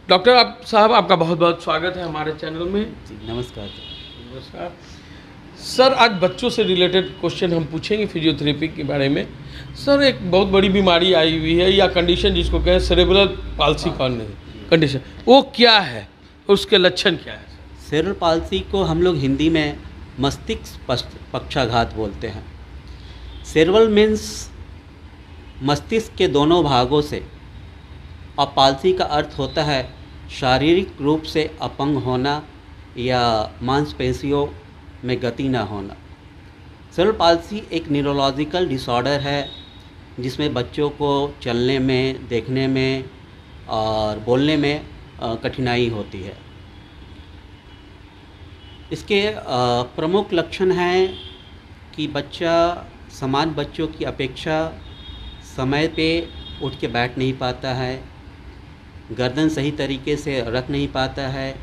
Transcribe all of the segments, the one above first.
Doctor आप साहब, आपका बहुत बहुत स्वागत है हमारे चैनल में। जी नमस्कार। नमस्कार सर। आज बच्चों से रिलेटेड क्वेश्चन हम पूछेंगे फिजियोथेरेपी के बारे में। सर, एक बहुत बड़ी बीमारी आई हुई है या कंडीशन जिसको कहें सेरेब्रल पाल्सी कंडीशन, वो क्या है, उसके लक्षण क्या है? सेरेब्रल पाल्सी को हम लोग हिंदी में मस्तिष्क पक्षाघात बोलते हैं। सेरेब्रल मीन्स मस्तिष्क के दोनों भागों से, और पाल्सी का अर्थ होता है शारीरिक रूप से अपंग होना या मांसपेशियों में गति न होना। सेरेब्रल पाल्सी एक न्यूरोलॉजिकल डिसऑर्डर है जिसमें बच्चों को चलने में, देखने में और बोलने में कठिनाई होती है। इसके प्रमुख लक्षण हैं कि बच्चा सामान्य बच्चों की अपेक्षा समय पे उठ के बैठ नहीं पाता है, गर्दन सही तरीके से रख नहीं पाता है,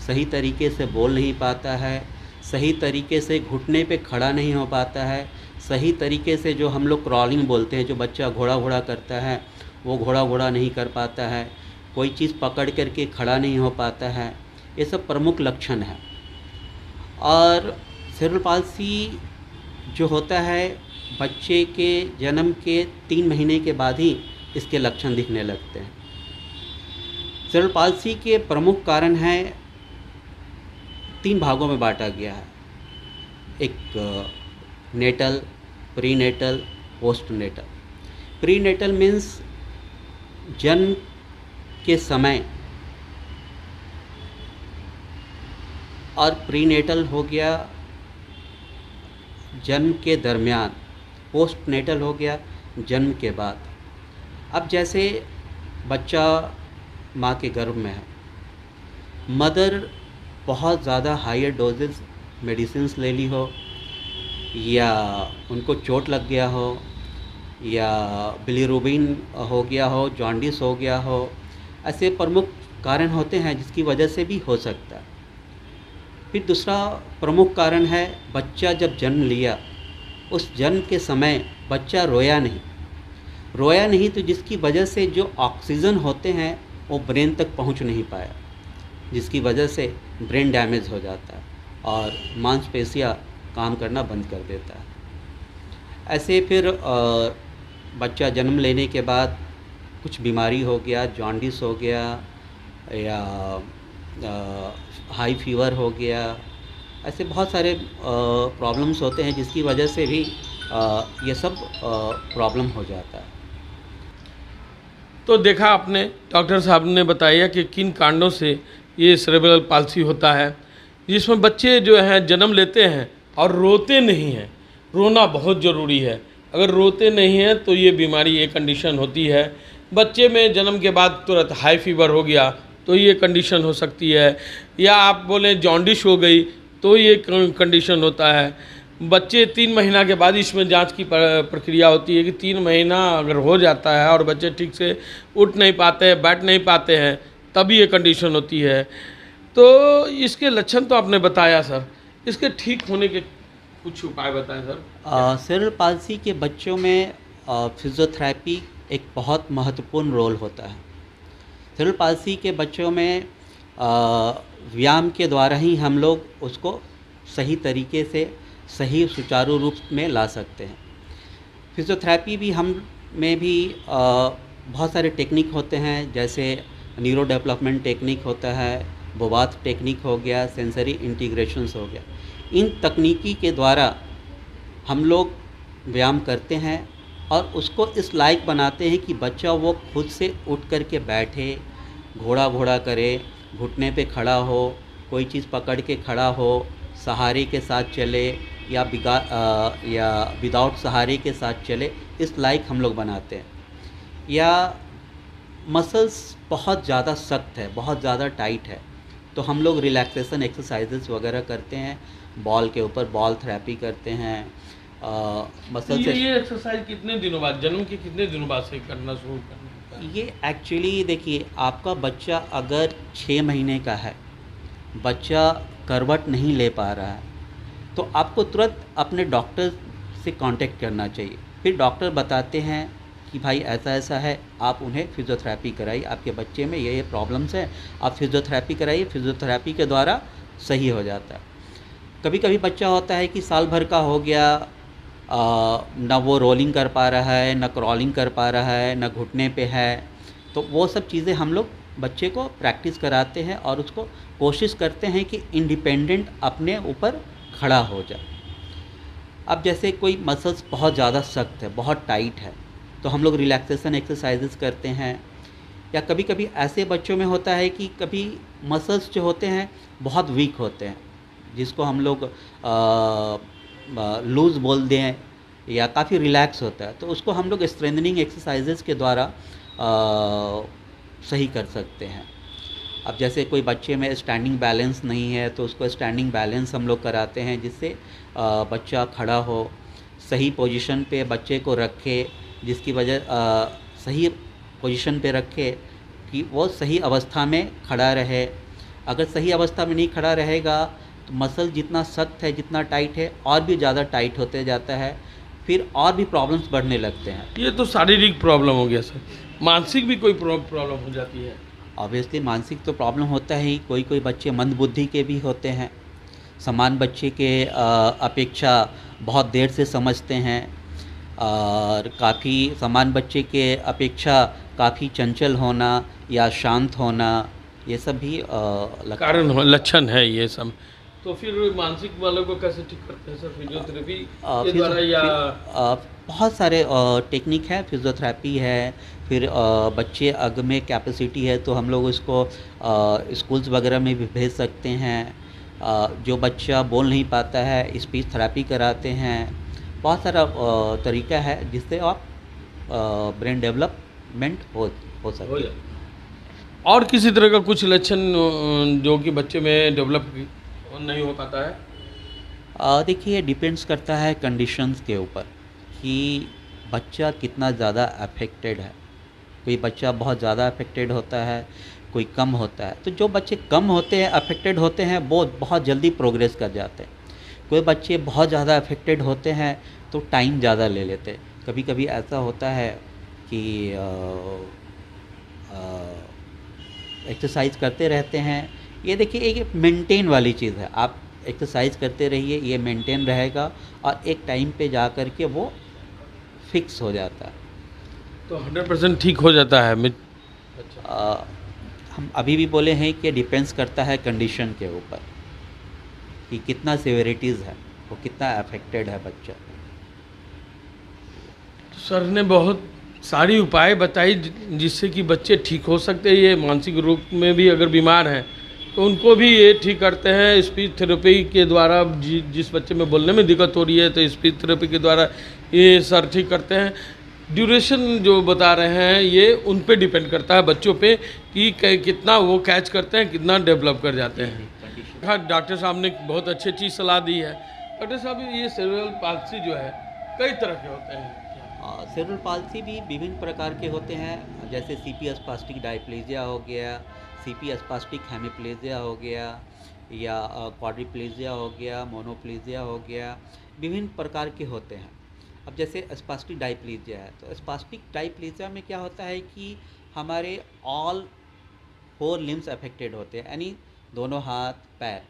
सही तरीके से बोल नहीं पाता है, सही तरीके से घुटने पे खड़ा नहीं हो पाता है, सही तरीके से जो हम लोग क्रॉलिंग बोलते हैं, जो बच्चा घोड़ा घोड़ा करता है वो घोड़ा घोड़ा नहीं कर पाता है, कोई चीज़ पकड़ करके खड़ा नहीं हो पाता है। ये सब प्रमुख लक्षण है। और सेरेब्रल पाल्सी जो होता है बच्चे के जन्म के 3 महीने के बाद ही इसके लक्षण दिखने लगते हैं। सेरेब्रल पाल्सी के प्रमुख कारण हैं, 3 भागों में बांटा गया है। एक natal, pre natal, post natal. Pre natal means जन्म के समय, और प्री नेटल हो गया जन्म के दरमियान, पोस्ट नेटल हो गया जन्म के बाद। अब जैसे बच्चा माँ के गर्भ में है, मदर बहुत ज़्यादा हायर डोजेस मेडिसिन्स ले ली हो, या उनको चोट लग गया हो, या बिलीरुबिन हो गया हो, जॉन्डिस हो गया हो, ऐसे प्रमुख कारण होते हैं जिसकी वजह से भी हो सकता है। फिर दूसरा प्रमुख कारण है बच्चा जब जन्म लिया, उस जन्म के समय बच्चा रोया नहीं, तो जिसकी वजह से जो ऑक्सीजन होते हैं वो ब्रेन तक पहुंच नहीं पाया, जिसकी वजह से ब्रेन डैमेज हो जाता है और मांसपेशियां काम करना बंद कर देता है। ऐसे फिर बच्चा जन्म लेने के बाद कुछ बीमारी हो गया, जॉन्डिस हो गया, या हाई फीवर हो गया, ऐसे बहुत सारे प्रॉब्लम्स होते हैं जिसकी वजह से भी ये सब प्रॉब्लम हो जाता है। तो देखा आपने, डॉक्टर साहब ने बताया कि किन कारणों से ये सेरेब्रल पाल्सी होता है, जिसमें बच्चे जो हैं जन्म लेते हैं और रोते नहीं हैं। रोना बहुत ज़रूरी है। अगर रोते नहीं हैं तो ये बीमारी, ये कंडीशन होती है। बच्चे में जन्म के बाद तुरंत हाई फीवर हो गया तो ये कंडीशन हो सकती है, या आप बोलें जॉन्डिस हो गई तो ये कंडीशन होता है। बच्चे 3 महीना के बाद इसमें जांच की प्रक्रिया होती है कि 3 महीना अगर हो जाता है और बच्चे ठीक से उठ नहीं पाते हैं, बैठ नहीं पाते हैं, तभी ये कंडीशन होती है। तो इसके लक्षण तो आपने बताया सर, इसके ठीक होने के कुछ उपाय बताएं सर। सेरेब्रल पाल्सी के बच्चों में फिजियोथेरेपी एक बहुत महत्वपूर्ण रोल होता है। सेरेब्रल पाल्सी के बच्चों में व्यायाम के द्वारा ही हम लोग उसको सही तरीके से, सही सुचारू रूप में ला सकते हैं। फिजियोथेरेपी भी हम में भी बहुत सारे टेक्निक होते हैं, जैसे न्यूरो डेवलपमेंट टेक्निक होता है, बोबाथ टेक्निक हो गया, सेंसरी इंटीग्रेशंस हो गया। इन तकनीकी के द्वारा हम लोग व्यायाम करते हैं और उसको इस लायक बनाते हैं कि बच्चा वो खुद से उठ कर के बैठे, घोड़ा घोड़ा करे, घुटने पे खड़ा हो, कोई चीज़ पकड़ के खड़ा हो, सहारे के साथ चले, या विदाउट सहारे के साथ चले, इस लायक हम लोग बनाते हैं। या मसल्स बहुत ज़्यादा सख्त है, बहुत ज़्यादा टाइट है, तो हम लोग रिलैक्सेशन एक्सरसाइजेस वगैरह करते हैं, बॉल के ऊपर बॉल थेरेपी करते हैं। मसल से ये एक्सरसाइज कितने दिनों बाद, जन्म के कितने दिनों बाद से करना शुरू करना? ये एक्चुअली देखिए, आपका बच्चा अगर 6 महीने का है, बच्चा करवट नहीं ले पा रहा है, तो आपको तुरंत अपने डॉक्टर से कांटेक्ट करना चाहिए। फिर डॉक्टर बताते हैं कि भाई ऐसा ऐसा है, आप उन्हें फिजियोथेरेपी कराइए, आपके बच्चे में ये प्रॉब्लम्स हैं, आप फिजियोथेरेपी कराइए, फिजियोथेरेपी के द्वारा सही हो जाता है। कभी कभी बच्चा होता है कि साल भर का हो गया, ना वो रोलिंग कर पा रहा है, ना क्रॉलिंग कर पा रहा है, ना घुटने पे है, तो वो सब चीज़ें हम लोग बच्चे को प्रैक्टिस कराते हैं और उसको कोशिश करते हैं कि इंडिपेंडेंट अपने ऊपर खड़ा हो जाए। अब जैसे कोई मसल्स बहुत ज़्यादा सख्त है, बहुत टाइट है, तो हम लोग रिलैक्सेशन एक्सरसाइजेस करते हैं। या कभी कभी ऐसे बच्चों में होता है कि कभी मसल्स जो होते हैं बहुत वीक होते हैं, जिसको हम लोग लूज़ बोल दें, या काफ़ी रिलैक्स होता है, तो उसको हम लोग स्ट्रेंथनिंग एक्सरसाइजेस के द्वारा सही कर सकते हैं। अब जैसे कोई बच्चे में स्टैंडिंग बैलेंस नहीं है, तो उसको स्टैंडिंग बैलेंस हम लोग कराते हैं, जिससे बच्चा खड़ा हो, सही पोजीशन पे बच्चे को रखे, जिसकी वजह सही पोजीशन पे रखे कि वो सही अवस्था में खड़ा रहे। अगर सही अवस्था में नहीं खड़ा रहेगा तो मसल जितना सख्त है, जितना टाइट है, और भी ज़्यादा टाइट होते जाता है, फिर और भी प्रॉब्लम्स बढ़ने लगते हैं। ये तो शारीरिक प्रॉब्लम हो गया सर, मानसिक भी कोई प्रॉब्लम हो जाती है? ऑब्वियसली मानसिक तो प्रॉब्लम होता है ही। कोई कोई बच्चे मंदबुद्धि के भी होते हैं, समान बच्चे के अपेक्षा बहुत देर से समझते हैं, और काफ़ी समान बच्चे के अपेक्षा काफ़ी चंचल होना या शांत होना, ये सब भी लक्षण है ये सब। तो फिर मानसिक वालों को कैसे ठीक करते हैं सर, फिजियोथेरेपी के द्वारा या? बहुत सारे टेक्निक है, फिजियोथेरेपी है, फिर बच्चे अग में कैपेसिटी है तो हम लोग उसको स्कूल्स वगैरह में भी भेज सकते हैं। जो बच्चा बोल नहीं पाता है, स्पीच थेरेपी कराते हैं। बहुत सारा तरीका है जिससे आप ब्रेन डेवलपमेंट हो सकती है। और किसी तरह का कुछ लक्षण जो कि बच्चे में डेवलप नहीं हो पाता है? देखिए, डिपेंड्स करता है कंडीशंस के ऊपर कि बच्चा कितना ज़्यादा अफेक्टेड है। कोई बच्चा बहुत ज़्यादा अफेक्टेड होता है, कोई कम होता है। तो जो बच्चे कम होते हैं, अफेक्टेड होते हैं, वो बहुत जल्दी प्रोग्रेस कर जाते हैं। कोई बच्चे बहुत ज़्यादा अफेक्टेड होते हैं तो टाइम ज़्यादा ले लेते हैं। कभी कभी ऐसा होता है कि एक्सरसाइज करते रहते हैं। ये देखिए, एक मेंटेन वाली चीज़ है। आप एक्सरसाइज करते रहिए, ये मेंटेन रहेगा और एक टाइम पे जा कर के वो फिक्स हो जाता है। तो 100% ठीक हो जाता है? अच्छा। हम अभी भी बोले हैं कि डिपेंड्स करता है कंडीशन के ऊपर कि कितना सिवियरिटीज़ है, वो कितना अफेक्टेड है बच्चा। तो सर ने बहुत सारी उपाय बताई जिससे कि बच्चे ठीक हो सकते हैं। ये मानसिक रूप में भी अगर बीमार हैं तो उनको भी ये ठीक करते हैं स्पीच थेरेपी के द्वारा। जिस बच्चे में बोलने में दिक्कत हो रही है तो स्पीच थेरेपी के द्वारा ये सर ठीक करते हैं। ड्यूरेशन जो बता रहे हैं ये उन पे डिपेंड करता है बच्चों पे कि कितना वो कैच करते हैं, कितना डेवलप कर जाते हैं। हाँ, डॉक्टर साहब ने बहुत अच्छी सलाह दी है। डॉक्टर साहब, ये सेरेब्रल पाल्सी जो है कई तरह के होते हैं। सेरेब्रल पाल्सी भी विभिन्न प्रकार के होते हैं, जैसे सीपी स्पास्टिक डायप्लेजिया हो गया, सीपी स्पास्टिक हेमिप्लेजिया हो गया, या क्वाड्रिप्लेजिया हो गया, मोनोप्लेजिया हो गया। विभिन्न प्रकार के होते हैं। अब जैसे स्पास्टिक डायप्लेजिया है, तो स्पास्टिक डायप्लेजिया में क्या होता है कि हमारे ऑल 4 लिम्स अफेक्टेड होते हैं, यानी दोनों हाथ पैर।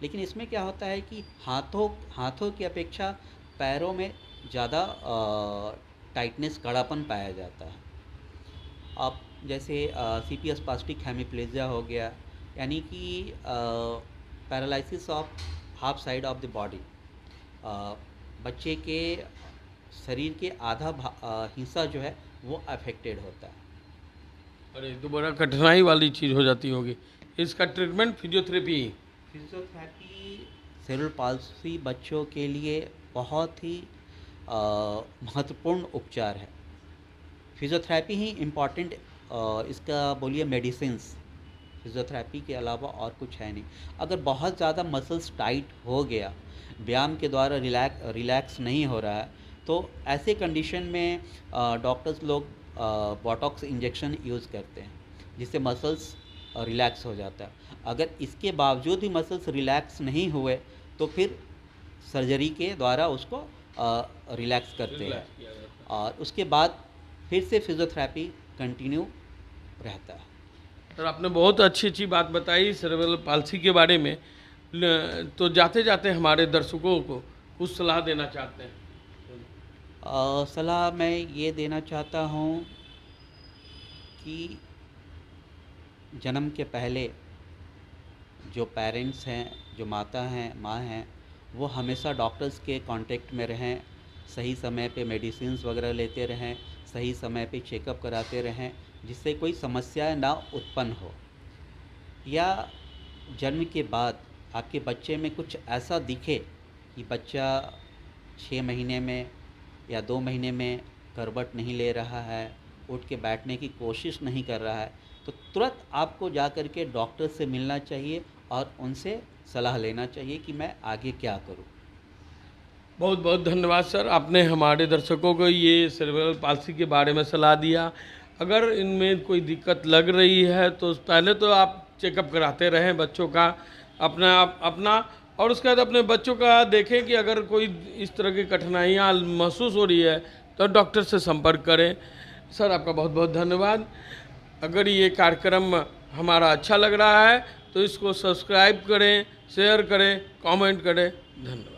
लेकिन इसमें क्या होता है कि हाथों की अपेक्षा पैरों में ज़्यादा टाइटनेस, कड़ापन पाया जाता है। अब जैसे सीपी स्पास्टिक हेमिप्लेजिया हो गया, यानी कि paralysis of half side of the body. बच्चे के शरीर के आधा हिस्सा जो है वो अफेक्टेड होता है। अरे, तो बड़ा कठिनाई वाली चीज़ हो जाती होगी। इसका ट्रीटमेंट फिजियोथेरेपी सेरेब्रल पाल्सी बच्चों के लिए बहुत ही महत्वपूर्ण उपचार है। फिजियोथेरेपी ही इम्पॉर्टेंट, इसका बोलिए मेडिसिन्स, फिजियोथेरेपी के अलावा और कुछ है नहीं। अगर बहुत ज़्यादा मसल्स टाइट हो गया, व्यायाम के द्वारा रिलैक्स नहीं हो रहा है, तो ऐसे कंडीशन में डॉक्टर्स लोग बोटॉक्स इंजेक्शन यूज़ करते हैं, जिससे मसल्स रिलैक्स हो जाता है। अगर इसके बावजूद भी मसल्स रिलैक्स नहीं हुए तो फिर सर्जरी के द्वारा उसको रिलैक्स करते हैं, और उसके बाद फिर से फिजियोथेरेपी कंटिन्यू रहता है। सर आपने बहुत अच्छी अच्छी बात बताई सेरेब्रल पाल्सी के बारे में। तो जाते जाते हमारे दर्शकों को कुछ सलाह देना चाहते हैं। सलाह मैं ये देना चाहता हूँ कि जन्म के पहले जो पेरेंट्स हैं, जो माता हैं, माँ हैं, वो हमेशा डॉक्टर्स के कांटेक्ट में रहें, सही समय पे मेडिसिन्स वगैरह लेते रहें, सही समय पे चेकअप कराते रहें, जिससे कोई समस्या ना उत्पन्न हो। या जन्म के बाद आपके बच्चे में कुछ ऐसा दिखे कि बच्चा 6 महीने में या 2 महीने में करवट नहीं ले रहा है, उठ के बैठने की कोशिश नहीं कर रहा है, तो तुरंत आपको जा कर के डॉक्टर से मिलना चाहिए और उनसे सलाह लेना चाहिए कि मैं आगे क्या करूं। बहुत बहुत धन्यवाद सर, आपने हमारे दर्शकों को ये सेरेब्रल पाल्सी के बारे में सलाह दिया। अगर इनमें कोई दिक्कत लग रही है तो पहले तो आप चेकअप कराते रहें बच्चों का, अपना और उसके बाद अपने बच्चों का देखें कि अगर कोई इस तरह की कठिनाइयाँ महसूस हो रही है तो डॉक्टर से संपर्क करें। सर आपका बहुत बहुत धन्यवाद। अगर ये कार्यक्रम हमारा अच्छा लग रहा है तो इसको सब्सक्राइब करें, शेयर करें, कमेंट करें। धन्यवाद।